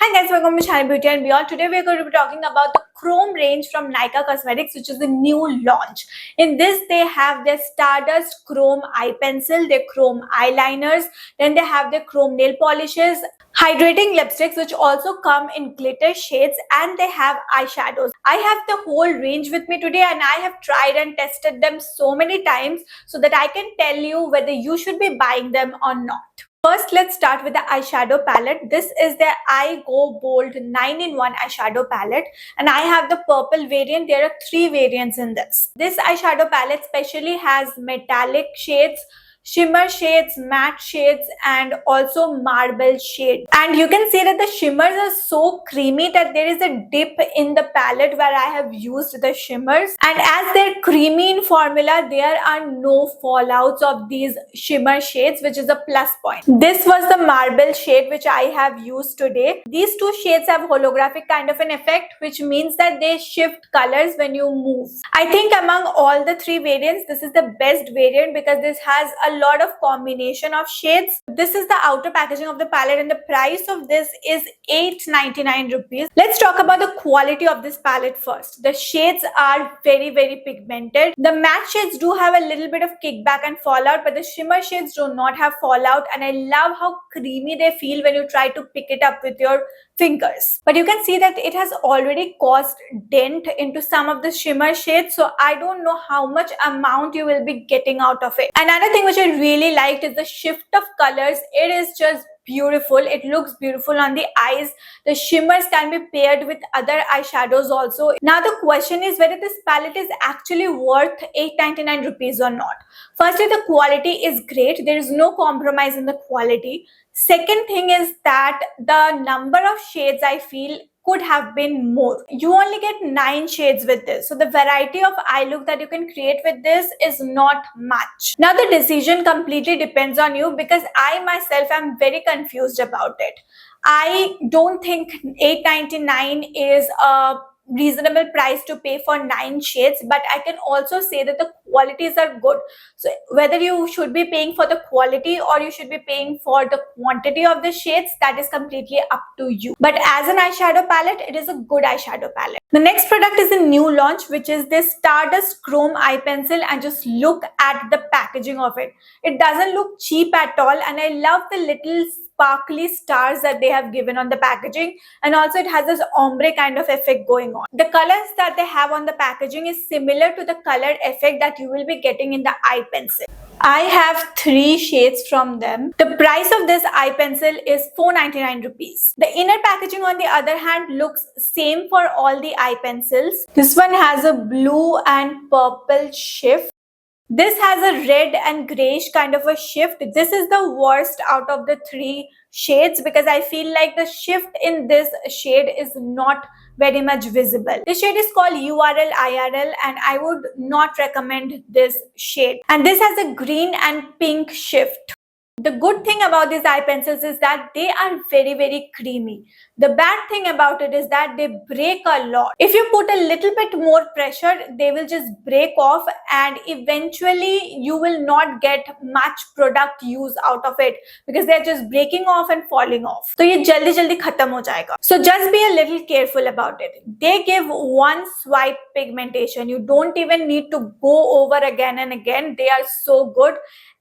Hi guys, welcome to Shine Beauty and Beyond. Today we are going to be talking about the Chrome range from Nykaa Cosmetics, which is the new launch. In this, they have their Stardust Chrome Eye Pencil, their Chrome Eyeliners, then they have their Chrome Nail Polishes, hydrating lipsticks which also come in glitter shades, and they have eyeshadows. I have the whole range with me today and I have tried and tested them so many times so that I can tell you whether you should be buying them or not. First, let's start with the eyeshadow palette. This is the I Go Bold 9-in-1 eyeshadow palette, and I have the purple variant. There are 3 variants in this. This eyeshadow palette specially has metallic shades, shimmer shades, matte shades, and also marble shade. And you can see that the shimmers are so creamy that there is a dip in the palette where I have used the shimmers, and as they're creamy in formula, there are no fallouts of these shimmer shades, which is a plus point. This was the marble shade which I have used today. These 2 shades have holographic kind of an effect, which means that they shift colors when you move. I think among all the 3 variants, this is the best variant because this has a lot of combination of shades. This is the outer packaging of the palette and the price of this is 899 rupees. Let's talk about the quality of this palette first. The shades are very pigmented. The matte shades do have a little bit of kickback and fallout, but the shimmer shades do not have fallout, and I love how creamy they feel when you try to pick it up with your fingers. But you can see that it has already caused dent into some of the shimmer shades, so I don't know how much amount you will be getting out of it. Another thing which I really liked is the shift of colors. It is just beautiful. It looks beautiful on the eyes. The shimmers can be paired with other eyeshadows also. Now the question is whether this palette is actually worth 899 rupees or not. Firstly, the quality is great. There is no compromise in the quality. Second thing is that the number of shades I feel could have been more. You only get 9 shades with this, so the variety of eye look that you can create with this is not much. Now the decision completely depends on you because I myself am very confused about it. I don't think 899 is a reasonable price to pay for 9 shades, but I can also say that the qualities are good. So whether you should be paying for the quality or you should be paying for the quantity of the shades, that is completely up to you. But as an eyeshadow palette, it is a good eyeshadow palette. The next product is the new launch, which is this Stardust Chrome Eye Pencil, and just look at the packaging of it. It doesn't look cheap at all, and I love the little sparkly stars that they have given on the packaging, and also it has this ombre kind of effect going on. The colors that they have on the packaging is similar to the colored effect that you will be getting in the eye pencil. I have 3 shades from them. The price of this eye pencil is 499 rupees. The inner packaging on the other hand looks same for all the eye pencils. This one has a blue and purple shift. This has a red and grayish kind of a shift. This is the worst out of the 3 shades because I feel like the shift in this shade is not very much visible. This shade is called URL IRL and I would not recommend this shade. And this has a green and pink shift. The good thing about these eye pencils is that they are very creamy. The bad thing about it is that they break a lot. If you put a little bit more pressure, they will just break off and eventually you will not get much product use out of it because they are just breaking off and falling off. So ye jaldi khatam ho jayega. So just be a little careful about it. They give one swipe pigmentation. You don't even need to go over again and again. They are so good.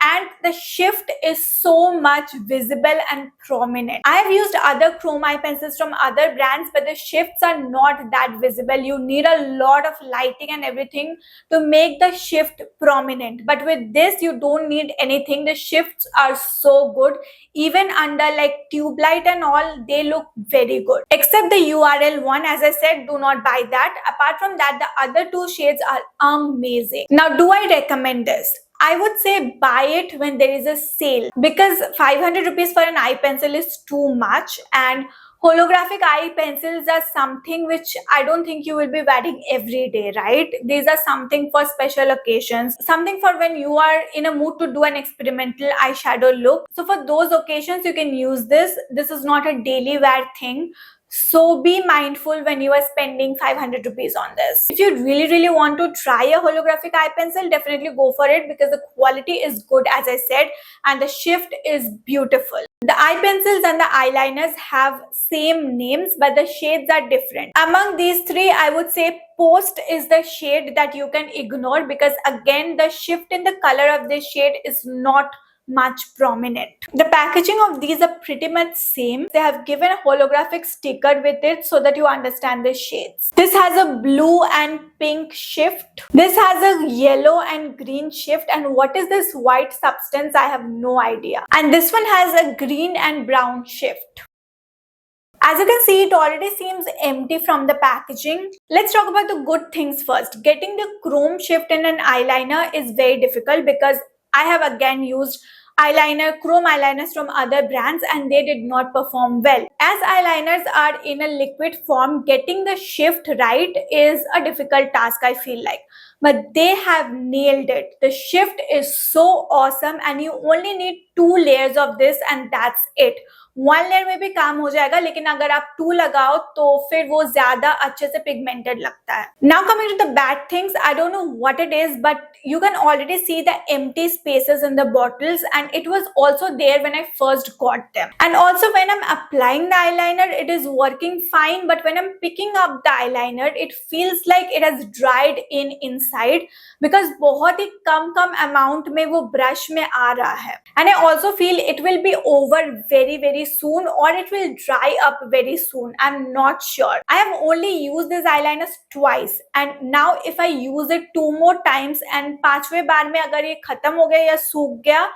And the shift is so much visible and prominent. I have used other chrome eye pencils from other brands, but the shifts are not that visible. You need a lot of lighting and everything to make the shift prominent. But with this, you don't need anything. The shifts are so good. Even under like tube light and all, they look very good. Except the URL one, as I said, do not buy that. Apart from that, the other 2 shades are amazing. Now, do I recommend this? I would say buy it when there is a sale because 500 rupees for an eye pencil is too much, and holographic eye pencils are something which I don't think you will be wearing every day, right? These are something for special occasions, something for when you are in a mood to do an experimental eyeshadow look. So for those occasions, you can use this. This is not a daily wear thing. So be mindful when you are spending 500 rupees on this. If you really want to try a holographic eye pencil, definitely go for it because the quality is good, as I said, and the shift is beautiful. The eye pencils and the eyeliners have same names, but the shades are different. Among these three, I would say Post is the shade that you can ignore because again, the shift in the color of this shade is not much prominent. The packaging of these are pretty much same. They have given a holographic sticker with it so that you understand the shades. This has a blue and pink shift. This has a yellow and green shift, and what is this white substance? I have no idea. And this one has a green and brown shift. As you can see, it already seems empty from the packaging. Let's talk about the good things first. Getting the chrome shift in an eyeliner is very difficult because I have again used chrome eyeliners from other brands and they did not perform well. As eyeliners are in a liquid form, getting the shift right is a difficult task, I feel like. But they have nailed it. The shift is so awesome and you only need 2 layers of this and that's it. 1 layer में भी काम हो जाएगा, लेकिन अगर आप 2 लगाओ तो फिर वो ज्यादा अच्छे से पिगमेंटेड लगता है. Now coming to the bad things, I don't know what it is, but you can already see the empty spaces in the bottles and it was also there when I first got them. And also when I'm applying the eyeliner, it is working fine, but when I'm picking up the eyeliner, it feels like it has dried in inside because बहुत ही कम amount में वो brush में आ रहा है. And I also feel it will be over very soon or it will dry up very soon. I'm not sure. I have only used this eyeliners twice and now if I use it 2 more times and पांचवें बार में अगर ये खत्म हो गया या सूख गया,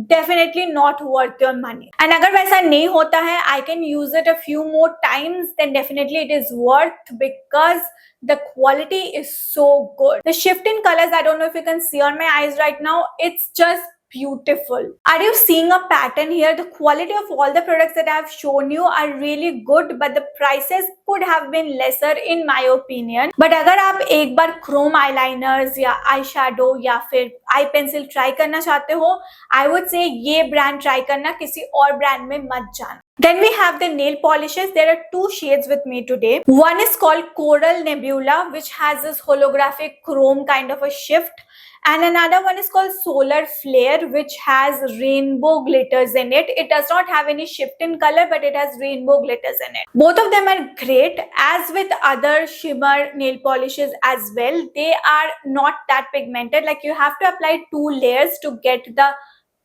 definitely not worth your money. And अगर वैसा नहीं होता है, I can use it a few more times, then definitely it is worth because the quality is so good. The shift in colors, I don't know if you can see on my eyes right now, it's just beautiful. Are you seeing a pattern here? The quality of all the products that I have shown you are really good, but the prices could have been lesser in my opinion. But अगर आप एक बार chrome eyeliners या eyeshadow या फिर eye pencil try करना चाहते हो, I would say ये brand try करना, किसी और brand में मत जाना. Then we have the nail polishes. There are 2 shades with me today. One is called Coral Nebula, which has this holographic chrome kind of a shift. And another one is called Solar Flare, which has rainbow glitters in it. It does not have any shift in color, but it has rainbow glitters in it. Both of them are great. As with other shimmer nail polishes as well, they are not that pigmented. Like you have to apply 2 layers to get the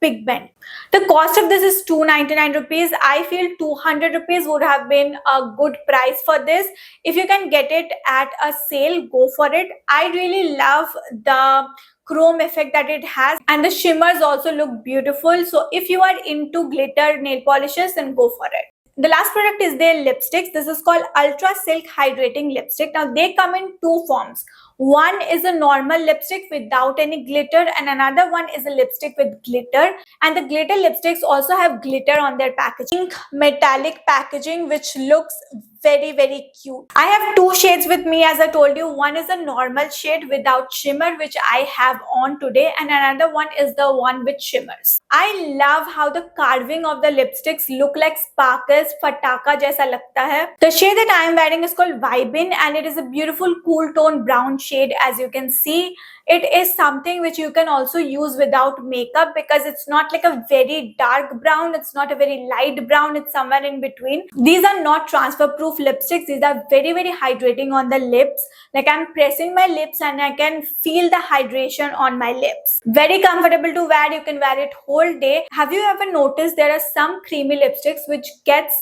pigment. The cost of this is 299 rupees. I feel 200 rupees would have been a good price for this. If you can get it at a sale, go for it. I really love the chrome effect that it has and the shimmers also look beautiful. So if you are into glitter nail polishes, then go for it. The last product is their lipsticks. This is called Ultra Silk Hydrating Lipstick. Now they come in 2 forms. One is a normal lipstick without any glitter and another one is a lipstick with glitter, and the glitter lipsticks also have glitter on their packaging, metallic packaging, which looks very cute. I have 2 shades with me, as I told you. One is a normal shade without shimmer, which I have on today, and another one is the one with shimmers. I love how the carving of the lipsticks look like sparkles, fataka jaisa lagta hai. The shade that I am wearing is called Vibin and it is a beautiful cool tone brown shade. As you can see, it is something which you can also use without makeup because it's not like a very dark brown, it's not a very light brown, it's somewhere in between. These are not transfer proof lipsticks. These are very hydrating on the lips. Like I'm pressing my lips and I can feel the hydration on my lips. Very comfortable to wear. You can wear it whole day. Have you ever noticed there are some creamy lipsticks which gets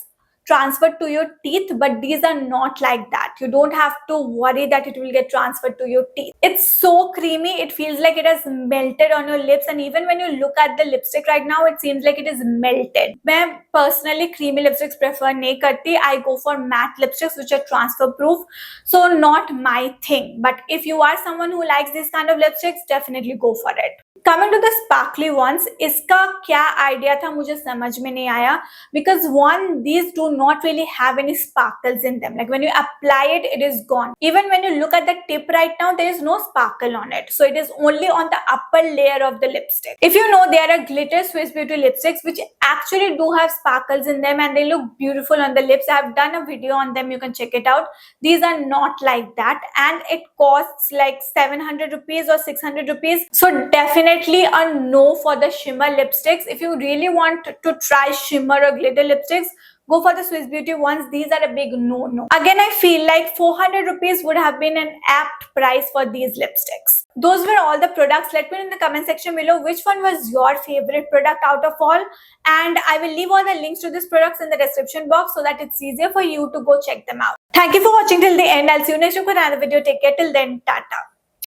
transferred to your teeth, but these are not like that. You don't have to worry that it will get transferred to your teeth. It's so creamy, it feels like it has melted on your lips, and even when you look at the lipstick right now, it seems like it is melted. मैं personally creamy lipsticks prefer नहीं करती. I go for matte lipsticks which are transfer proof, so not my thing. But if you are someone who likes this kind of lipsticks, definitely go for it. Coming to the sparkly ones, इसका क्या idea था मुझे समझ में नहीं आया, because one, these do not really have any sparkles in them. Like when you apply it, it is gone. Even when you look at the tip right now, there is no sparkle on it. So it is only on the upper layer of the lipstick. If you know, there are glitter Swiss Beauty lipsticks which actually do have sparkles in them and they look beautiful on the lips. I have done a video on them, you can check it out. These are not like that and it costs like 700 rupees or 600 rupees. So definitely a no for the shimmer lipsticks. If you really want to try shimmer or glitter lipsticks, go for the Swiss Beauty ones. These are a big no. Again, I feel like 400 rupees would have been an apt price for these lipsticks. Those were all the products. Let me know in the comment section below which one was your favorite product out of all. And I will leave all the links to these products in the description box so that it's easier for you to go check them out. Thank you for watching till the end. I'll see you next week for another video. Take care till then. Tata.